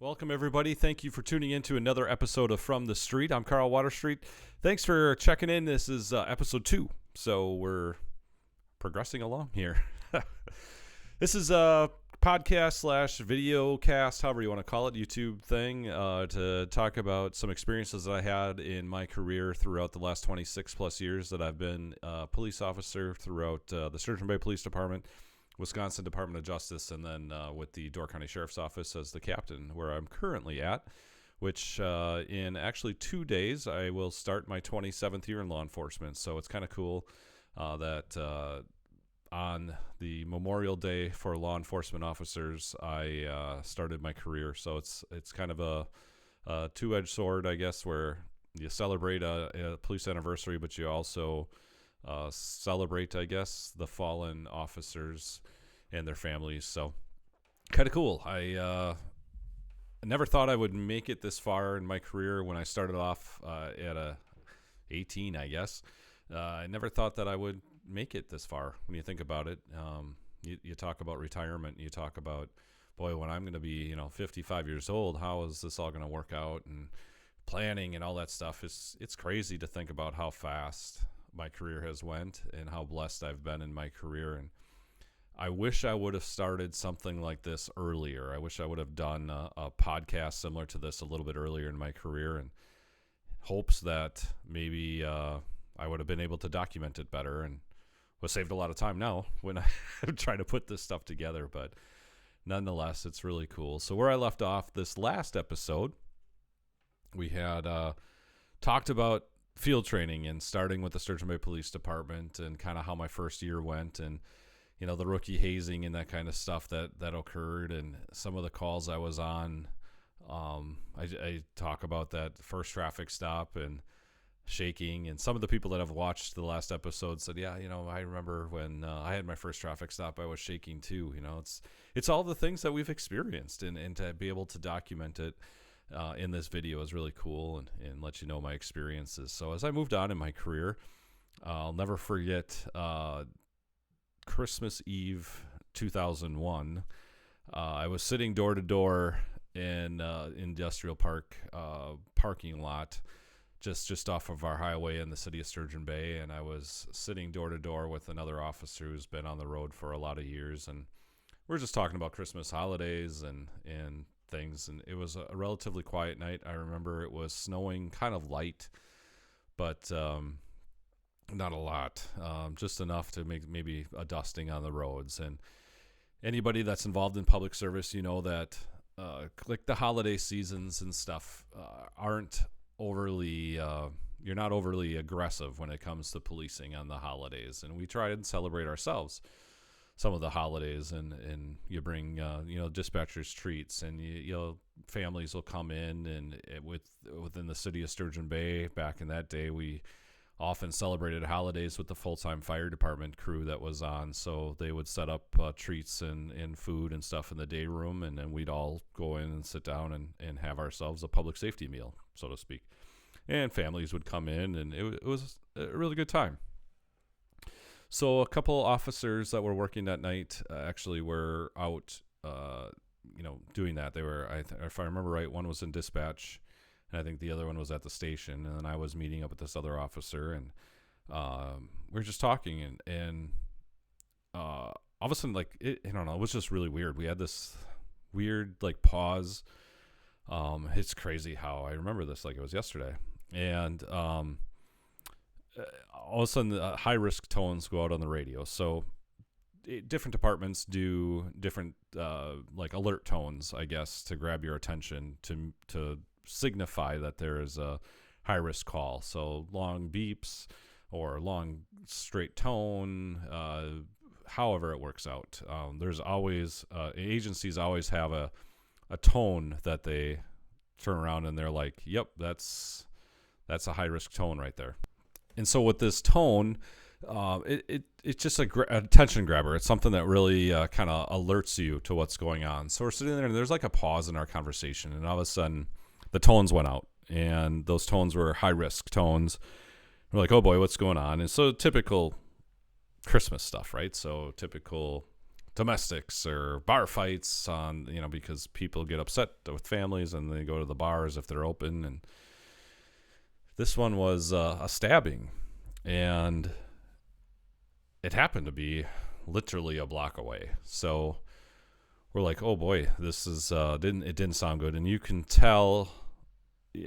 Welcome, everybody. Thank you for tuning in to another episode of From the Street. I'm Carl Waterstreet. Thanks for checking in. This is episode 2, so we're progressing along here. This is a podcast slash video cast, however you want to call it, YouTube thing, to talk about some experiences that I had in my career throughout the last 26 plus years that I've been a police officer throughout the Sturgeon Bay Police Department, Wisconsin Department of Justice, and then with the Door County Sheriff's Office as the captain, where I'm currently at, which in actually 2 days, I will start my 27th year in law enforcement. So it's kind of cool that on the Memorial Day for law enforcement officers, I started my career. So it's kind of a two-edged sword, I guess, where you celebrate a police anniversary, but you also celebrate, I guess, the fallen officers and their families. So kind of cool. I never thought I would make it this far in my career when I started off at 18, I guess. I never thought that I would make it this far when you think about it. You talk about retirement, you talk about, boy, when I'm going to be 55 years old, how is this all going to work out, and planning and all that stuff. It's crazy to think about how fast my career has went and how blessed I've been in my career. And I wish I would have started something like this earlier. I wish I would have done a podcast similar to this a little bit earlier in my career, in hopes that maybe I would have been able to document it better, and was saved a lot of time now when I'm trying to put this stuff together. But nonetheless, it's really cool. So where I left off this last episode, we had talked about field training and starting with the Sturgeon Bay Police Department and kind of how my first year went, and the rookie hazing and that kind of stuff that occurred, and some of the calls I was on. I talk about that first traffic stop and shaking, and some of the people that have watched the last episode said, yeah, I remember when I had my first traffic stop, I was shaking too. It's all the things that we've experienced, and to be able to document it in this video is really cool, and let you know my experiences. So as I moved on in my career, I'll never forget Christmas Eve 2001. I was sitting door to door in Industrial Park parking lot just off of our highway in the city of Sturgeon Bay, and I was sitting door to door with another officer who's been on the road for a lot of years, and we're just talking about Christmas holidays and things. And it was a relatively quiet night. I remember it was snowing, kind of light, but not a lot, just enough to make maybe a dusting on the roads. And anybody that's involved in public service, that like the holiday seasons and stuff aren't overly you're not overly aggressive when it comes to policing on the holidays, and we try and celebrate ourselves some of the holidays, and you bring dispatchers treats, and families will come in, and within the city of Sturgeon Bay back in that day, we often celebrated holidays with the full-time fire department crew that was on. So they would set up treats and food and stuff in the day room, and then we'd all go in and sit down and have ourselves a public safety meal, so to speak. And families would come in, and it was a really good time. So a couple officers that were working that night actually were out, doing that. They were, if I remember right, one was in dispatch, and I think the other one was at the station. And then I was meeting up with this other officer, and we were just talking, and all of a sudden, I don't know, it was just really weird. We had this weird pause. It's crazy how I remember this like it was yesterday. And all of a sudden, the high-risk tones go out on the radio. So different departments do different alert tones, I guess, to grab your attention, to signify that there is a high-risk call. So long beeps or long straight tone, however it works out. There's always agencies always have a tone that they turn around and they're like, yep, that's a high-risk tone right there. And so with this tone, it's just a attention grabber. It's something that really kind of alerts you to what's going on. So we're sitting there, and there's like a pause in our conversation, and all of a sudden the tones went out, and those tones were high-risk tones. We're like, oh boy, what's going on? And so typical Christmas stuff, right? So typical domestics or bar fights on, because people get upset with families and they go to the bars if they're open. And this one was a stabbing, and it happened to be literally a block away. So we're like, oh boy, this is didn't sound good. And you can tell,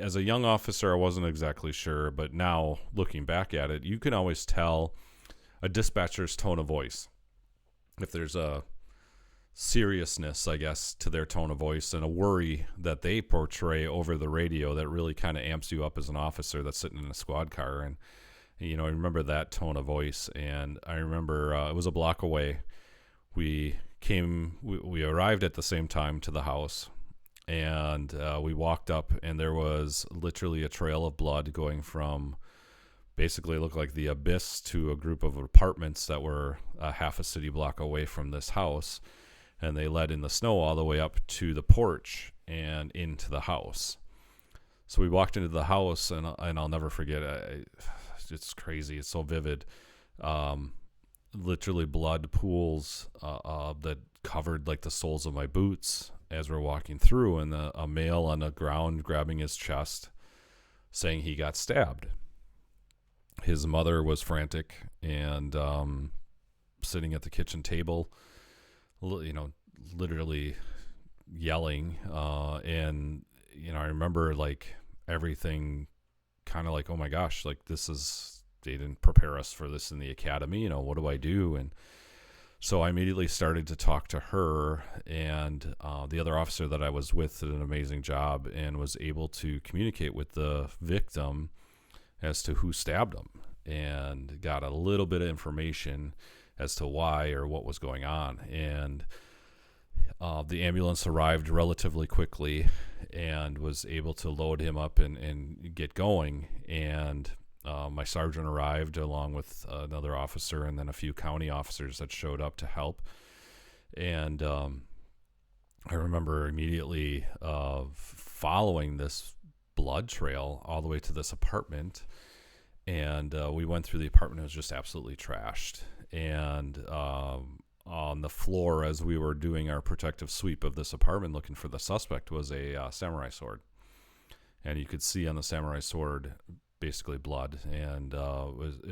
as a young officer, I wasn't exactly sure, but now looking back at it, you can always tell a dispatcher's tone of voice. If there's a seriousness, I guess, to their tone of voice and a worry that they portray over the radio that really kind of amps you up as an officer that's sitting in a squad car. And, I remember that tone of voice. And I remember it was a block away. We arrived at the same time to the house, and we walked up, and there was literally a trail of blood going from basically looked like the abyss to a group of apartments that were half a city block away from this house. And they led in the snow all the way up to the porch and into the house. So we walked into the house, and I'll never forget. It's crazy. It's so vivid. Literally blood pools that covered like the soles of my boots as we're walking through, and a male on the ground grabbing his chest, saying he got stabbed. His mother was frantic and sitting at the kitchen table, literally yelling. And, I remember like everything kind of like, oh my gosh, like they didn't prepare us for this in the academy. What do I do? And so I immediately started to talk to her, and the other officer that I was with did an amazing job and was able to communicate with the victim as to who stabbed him, and got a little bit of information as to why or what was going on. And the ambulance arrived relatively quickly and was able to load him up and get going. And my sergeant arrived along with another officer, and then a few county officers that showed up to help. And I remember immediately following this blood trail all the way to this apartment. And we went through the apartment. It was just absolutely trashed. And on the floor, as we were doing our protective sweep of this apartment looking for the suspect, was a samurai sword. And you could see on the samurai sword basically blood. And it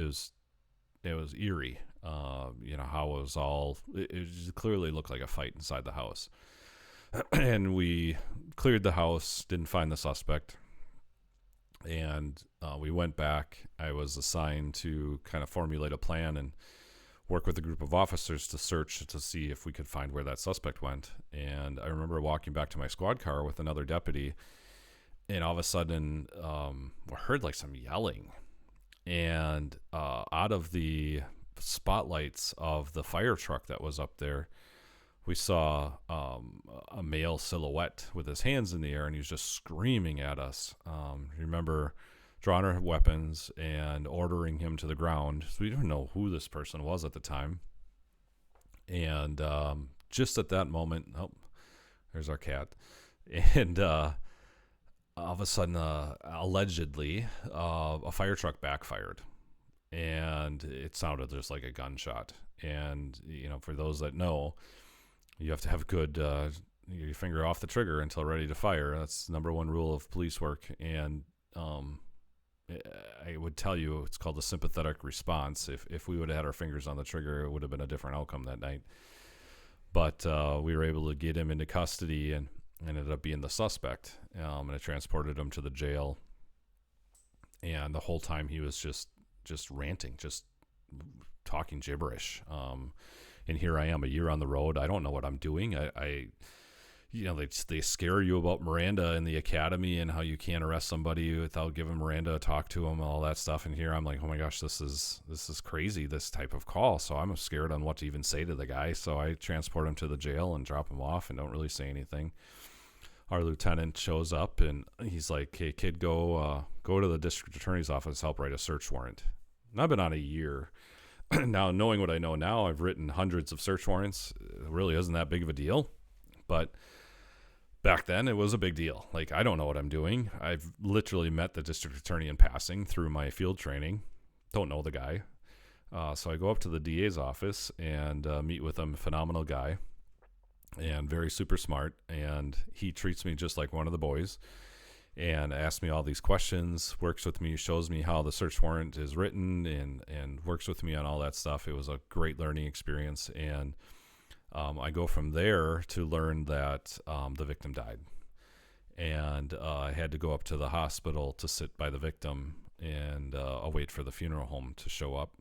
was eerie. How it was all, it clearly looked like a fight inside the house. And we cleared the house, didn't find the suspect. And we went back. I was assigned to kind of formulate a plan and work with a group of officers to search to see if we could find where that suspect went. And I remember walking back to my squad car with another deputy, and all of a sudden we heard like some yelling. And out of the spotlights of the fire truck that was up there, we saw a male silhouette with his hands in the air, and he was just screaming at us. Remember drawing our weapons and ordering him to the ground. So we didn't know who this person was at the time. And just at that moment, there's our cat. And all of a sudden, allegedly, a fire truck backfired. And it sounded just like a gunshot. And, for those that know, you have to have good your finger off the trigger until ready to fire. That's the number one rule of police work. And I would tell you it's called a sympathetic response. If we would have had our fingers on the trigger, it would have been a different outcome that night. But we were able to get him into custody and ended up being the suspect. And I transported him to the jail. And the whole time he was just ranting, just talking gibberish. And here I am a year on the road. I don't know what I'm doing. They scare you about Miranda in the academy and how you can't arrest somebody without giving Miranda a talk to him, all that stuff. And here I'm like, oh my gosh, this is crazy, this type of call. So I'm scared on what to even say to the guy. So I transport him to the jail and drop him off and don't really say anything. Our lieutenant shows up and he's like, hey kid, go to the district attorney's office, help write a search warrant. And I've been on a year. Now, knowing what I know now, I've written hundreds of search warrants. It really isn't that big of a deal. But back then, it was a big deal. Like, I don't know what I'm doing. I've literally met the district attorney in passing through my field training. Don't know the guy. So I go up to the DA's office and meet with him. Phenomenal guy and very super smart. And he treats me just like one of the boys and asks me all these questions, works with me, shows me how the search warrant is written, and works with me on all that stuff. It was a great learning experience. And I go from there to learn that the victim died. And I had to go up to the hospital to sit by the victim and await for the funeral home to show up.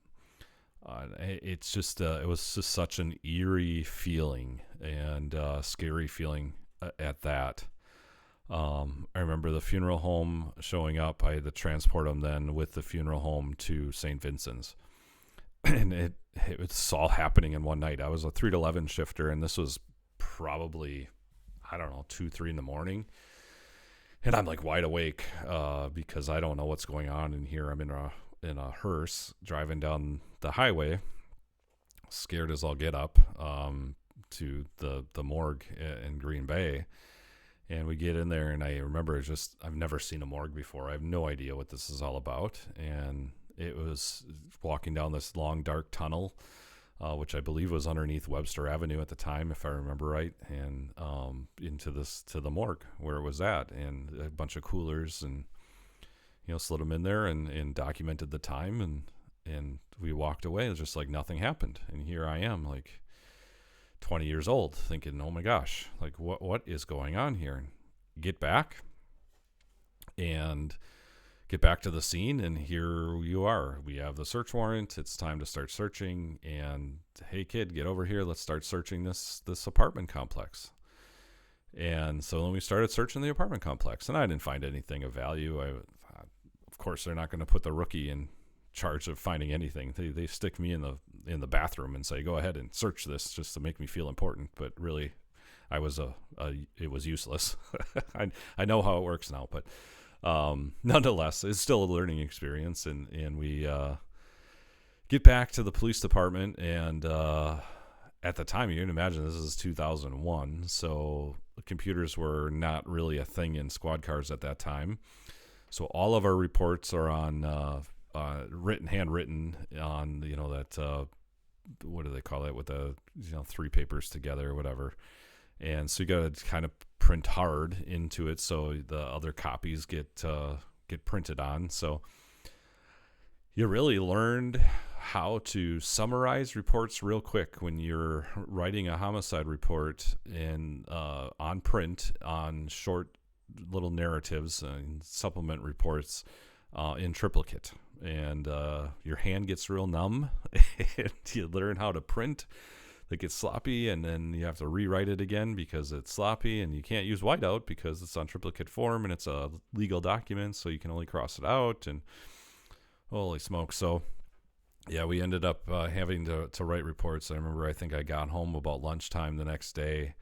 It's just, it was just such an eerie feeling and scary feeling at that. I remember the funeral home showing up. I had to transport him then with the funeral home to St. Vincent's. And it was all happening in one night. I was a 3 to 11 shifter, and this was probably, I don't know, 2, 3 in the morning. And I'm like wide awake because I don't know what's going on in here. I'm in a hearse driving down the highway, scared as I'll get up to the morgue in Green Bay. And we get in there, and I remember I've never seen a morgue before. I have no idea what this is all about. And it was walking down this long, dark tunnel, which I believe was underneath Webster Avenue at the time, if I remember right, and to the morgue where it was at, and a bunch of coolers, and slid them in there and documented the time, and we walked away. It was just like nothing happened. And here I am, like 20 years old, thinking, oh my gosh, like what is going on here? And get back to the scene, and here you are. We have the search warrant. It's time to start searching. And hey, kid, get over here. Let's start searching this apartment complex. And so then we started searching the apartment complex, and I didn't find anything of value. Of course, they're not going to put the rookie in charge of finding anything. They stick me in the bathroom and say, go ahead and search this, just to make me feel important. But really, it was useless. I know how it works now, but nonetheless, it's still a learning experience. And we get back to the police department, and at the time, you can imagine this is 2001, so computers were not really a thing in squad cars at that time. So all of our reports are on handwritten on that what do they call it, with the 3 papers together or whatever. And so you got to kind of print hard into it so the other copies get printed on. So you really learned how to summarize reports real quick when you're writing a homicide report on print, on short little narratives and supplement reports in triplicate. And your hand gets real numb, and you learn how to print. It gets sloppy, and then you have to rewrite it again because it's sloppy, and you can't use whiteout because it's on triplicate form, and it's a legal document, so you can only cross it out. And holy smoke. So yeah, we ended up having to write reports. I remember, I think I got home about lunchtime the next day,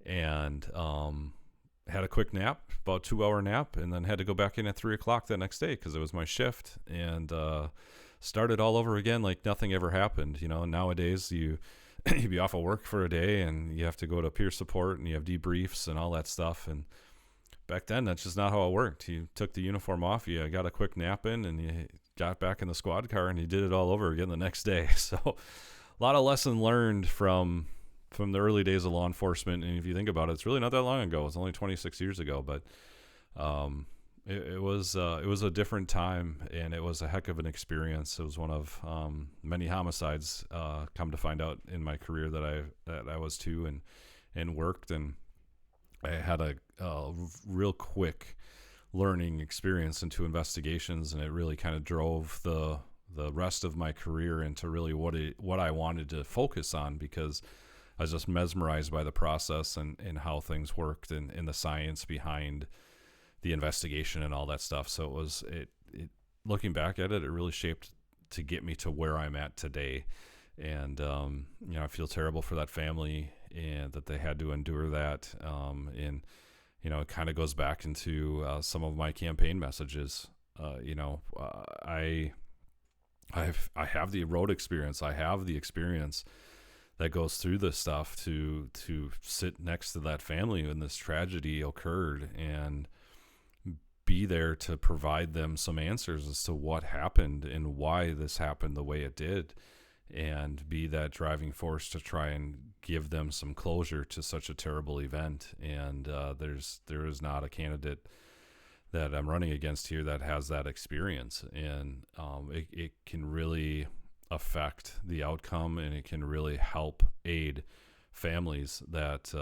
and had a quick nap, about 2-hour nap, and then had to go back in at 3:00 the next day because it was my shift, and started all over again like nothing ever happened. Nowadays you'd be off of work for a day, and you have to go to peer support, and you have debriefs and all that stuff. And back then, that's just not how it worked. You took the uniform off, you got a quick nap in, and you got back in the squad car, and you did it all over again the next day. So a lot of lesson learned from the early days of law enforcement. And if you think about it, it's really not that long ago. It's only 26 years ago, but it was a different time, and it was a heck of an experience. It was one of many homicides, come to find out in my career that I was to and worked. And I had a real quick learning experience into investigations, and it really kind of drove the rest of my career into really what I wanted to focus on, because I was just mesmerized by the process and how things worked, and the science behind the investigation and all that stuff. So it looking back at it, it really shaped to get me to where I'm at today. And I feel terrible for that family and that they had to endure that. And it kind of goes back into some of my campaign messages. I have the road experience. I have the experience that goes through this stuff to sit next to that family when this tragedy occurred, and be there to provide them some answers as to what happened and why this happened the way it did, and be that driving force to try and give them some closure to such a terrible event. And there is not a candidate that I'm running against here that has that experience, and it can really affect the outcome, and it can really help aid families that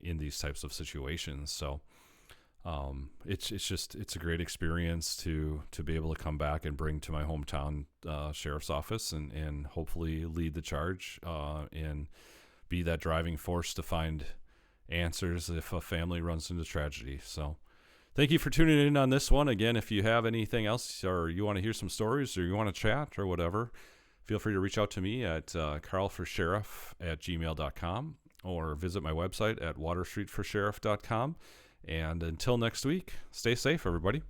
in these types of situations. So it's a great experience to be able to come back and bring to my hometown sheriff's office, and hopefully lead the charge and be that driving force to find answers if a family runs into tragedy. So thank you for tuning in on this one. Again, if you have anything else, or you want to hear some stories, or you want to chat or whatever, feel free to reach out to me at carlforsheriff@gmail.com, or visit my website at waterstreetforsheriff.com. And until next week, stay safe, everybody.